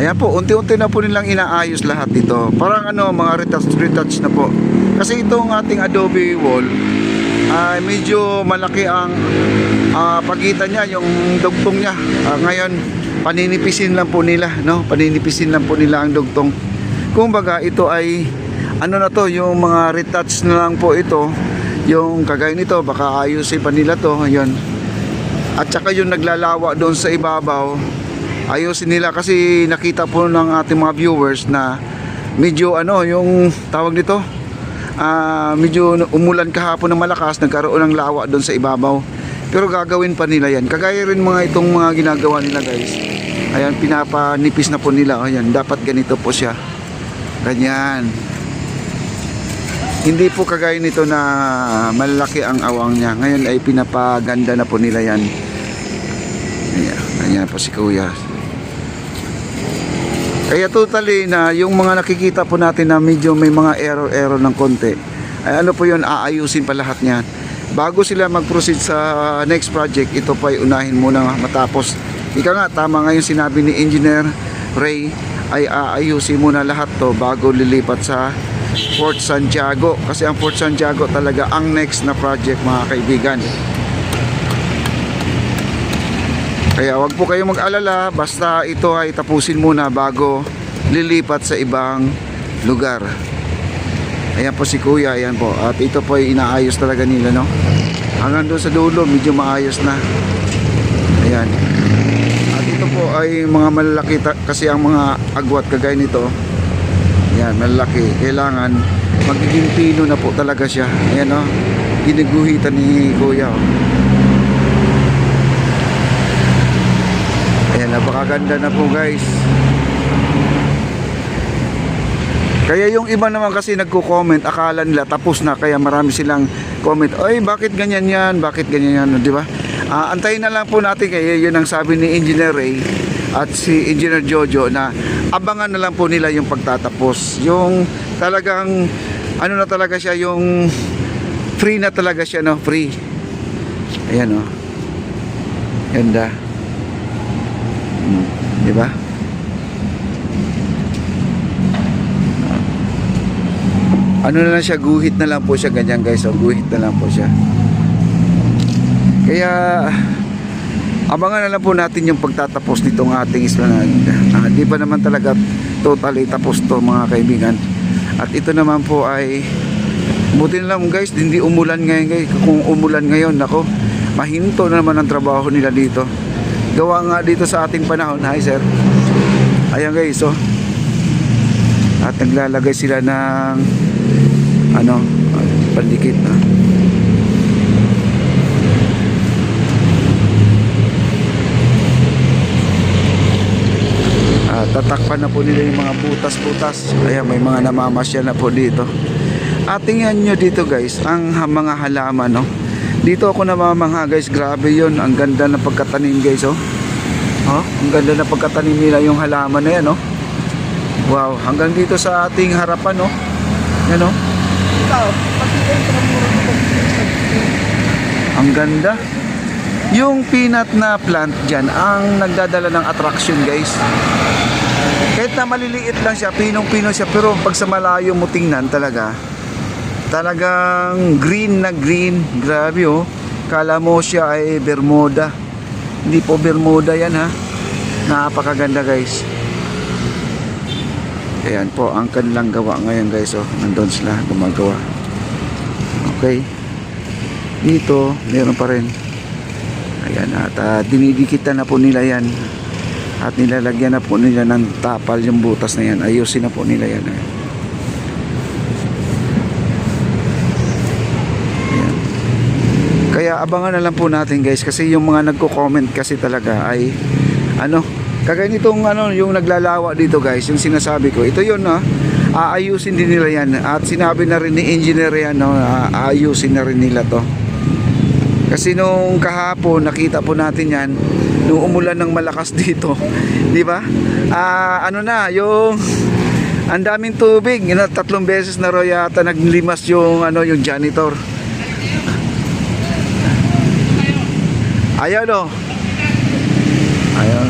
Ayan po, unti-unti na po nilang inaayos lahat dito. Parang ano, mga retouch na po. Kasi itong ating adobe wall ay medyo malaki ang pagitan niya, yung dugtong niya. Ngayon, paninipisin lang po nila, no? Paninipisin lang po nila ang dugtong. Kumbaga, ito ay ano na to, yung mga retouch na lang po ito. Yung kagaya nito, baka ayusin pa nila to. Ayun. At saka yung naglalawa doon sa ibabaw, ayusin nila kasi nakita po ng ating mga viewers na medyo ano yung tawag nito, medyo umulan kahapon ng malakas, nagkaroon ng lawa doon sa ibabaw. Pero gagawin pa nila yan, kagaya rin mga itong mga ginagawa nila guys. Ayan, pinapanipis na po nila. Ayan, dapat ganito po siya, ganyan. Hindi po kagaya nito na malaki ang awang niya. Ngayon ay pinapaganda na po nila yan. Ayan, ganyan po si kuya. Kaya totally na yung mga nakikita po natin na medyo may mga error ng konti, ay ano po yun, aayusin pa lahat niyan. Bago sila mag-proceed sa next project, ito pa ay unahin muna matapos. Ika nga, tama nga yung sinabi ni Engineer Ray, ay aayusin muna lahat to bago lilipat sa Fort Santiago. Kasi ang Fort Santiago talaga ang next na project mga kaibigan. Kaya wag po kayong mag-alala, basta ito ay tapusin muna bago lilipat sa ibang lugar. Ayan po si kuya, ayan po. At ito po ay inaayos talaga nila, no? Hanggang doon sa dulo, medyo maayos na. Ayan. At ito po ay mga malalaki kasi ang mga agwat kagaya nito. Ayan, malalaki. Kailangan magiging pino na po talaga siya. Ayan, no? Giniguhitan ni kuya, oh. Ayan, napakaganda na po guys. Kaya yung iba naman kasi nagko-comment, akala nila tapos na, kaya marami silang comment, ay bakit ganyan yan, bakit ganyan yan, di ba? Antayin na lang po natin, kaya yun ang sabi ni Engineer Ray at si Engineer Jojo, na abangan na lang po nila yung pagtatapos. Yung talagang ano na talaga siya, yung free na talaga siya, no? Free. Ayan, oh. Ganda. Di ba? Ano na lang siya, guhit na lang po siya, ganyan guys. So, guhit na lang po siya. Kaya abangan na lang po natin yung pagtatapos nitong ating esplanade. Di pa naman talaga totally tapos to mga kaibigan. At ito naman po ay buti na lang guys, hindi umulan ngayon guys. Kung umulan ngayon, nako, mahinto na naman ang trabaho nila dito. Gawa nga dito sa ating panahon. Hi sir. Ayan guys, oh. At naglalagay sila ng ano, pandikit na. Tatakpan na po nila yung mga butas-butas. Ayan, may mga namamasya na po dito. At tingnan nyo dito guys, ang mga halaman, no? Dito ako namamangha guys, grabe yun. Ang ganda ng pagkatanim guys, oh. Oh, ang ganda ng pagkatanim nila yung halaman na yan, oh. Wow, hanggang dito sa ating harapan, oh. Yan, oh. Ang ganda. Yung peanut na plant dyan ang nagdadala ng attraction guys. Kahit na maliliit lang siya, pinong-pino siya, pero pag sa malayo mo tingnan talaga, talagang green na green. Grabe, oh. Kala mo siya ay Bermuda. Hindi po Bermuda yan, ha. Napakaganda guys. Ayan po ang kanilang gawa ngayon guys, oh. Nandun sila gumagawa. Okay. Dito meron pa rin. Ayan, at dinidikitan na po nila yan. At nilalagyan na po nila ng tapal yung butas na yan. Ayusin na po nila yan. Ayan. Kaya abangan na lang po natin guys, kasi yung mga nagko-comment kasi talaga ay ano, kagaya nitong ano, yung naglalawa dito guys, yung sinasabi ko, ito yun, no? Aayusin din nila yan. At sinabi na rin ni engineer yan, no? Aayusin na rin nila to. Kasi nung kahapon nakita po natin yan, nung umulan ng malakas dito, di ba? Ano na, yung ang daming tubig, you know, 3 beses na raw yata naglimas yung ano, yung janitor. Ayan, oh. Ayan.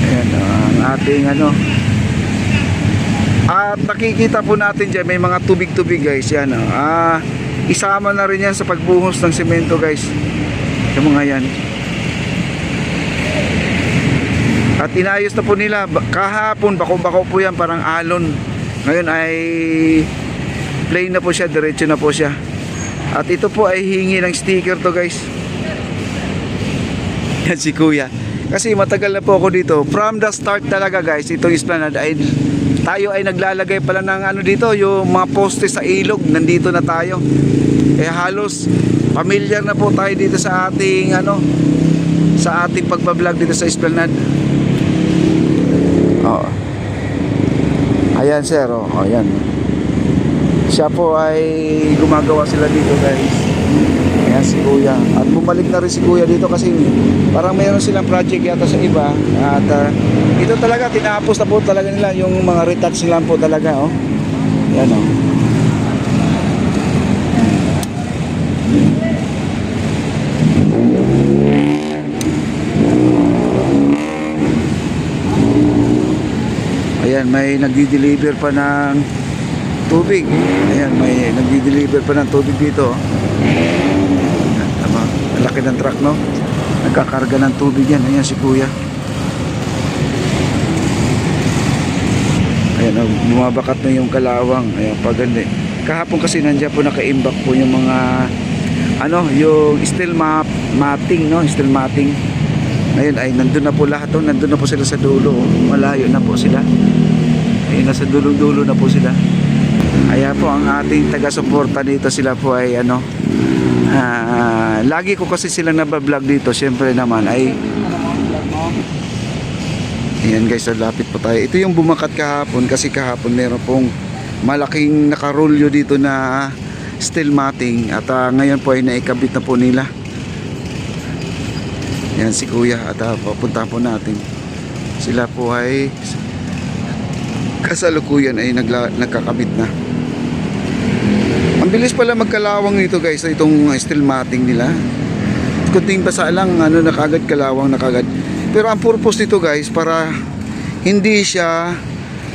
Ayan. ang ating ano. At nakikita po natin dyan, may mga tubig-tubig guys. Yan, isama na rin yan sa pagbuhos ng semento guys. Yung mga yan. At inayos na po nila. Kahapon, bako-bako po yan, parang alon. Ngayon ay plain na po siya, diretso na po siya. At ito po ay hingi ng sticker to guys. Yan si kuya. Kasi matagal na po ako dito. From the start talaga guys, itong Esplanade ay tayo ay naglalagay pala ng ano dito, yung mga poste sa ilog, nandito na tayo. Eh halos familiar na po tayo dito sa ating ano, sa ating pagbablog dito sa Esplanade. Oh. Ayan sir, oh, ayan. Siya po ay gumagawa sila dito guys. Ayan si kuya. At bumalik na rin si kuya dito kasi parang mayroon silang project yata sa iba. At ito talaga, tinapos na po talaga nila yung mga retouch nila po talaga. Oh. Ayan oh. Ayan, may nagdi-deliver pa ng tubig. Ayan, may nagdi-deliver pa ng tubig dito. Ayan, tama. Malaki ng truck, no? Nagkakarga ng tubig yan. Ayan si kuya. Ayan, bumabakat na yung kalawang. Ayan, paganda. Kahapon kasi nandiyan po naka-imbak po yung mga ano, yung steel matting, no? Steel matting. Ngayon ay nandun na po lahat, oh. Nandun na po sila sa dulo, oh. Malayo na po sila. Ayun, nasa dulong-dulo na po sila. Kaya po ang ating taga-suporta dito, sila po ay ano, lagi ko kasi silang nabablog dito. Siyempre naman ay ayan guys, lapit po tayo. Ito yung bumakat kahapon kasi kahapon meron pong malaking nakarolyo dito na steel matting. At ngayon po ay naikabit na po nila. Yan si kuya at papunta po natin. Sila po ay kasalukuyan ay nagkakabit na. Ang bilis pala magkalawang nito guys, itong steel matting nila. Kunting basa lang, ano, nakagad kalawang nakagad. Pero ang purpose nito guys, para hindi siya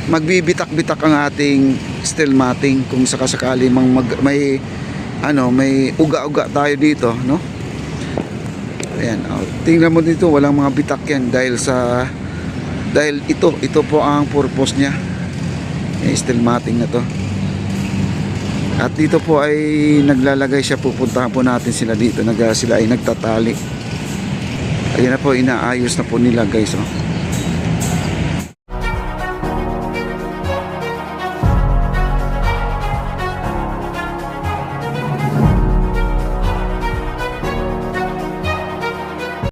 magbibitak-bitak ang ating steel matting kung sakasakali may ano, may uga-uga tayo dito, no? Ayan, oh, tingnan mo dito, walang mga bitak yan dahil ito po ang purpose niya. Yung steel matting na to. At dito po ay naglalagay siya, pupuntahan po natin sila dito, sila ay nagtatali. Ayan na po, inaayos na po nila guys, oh.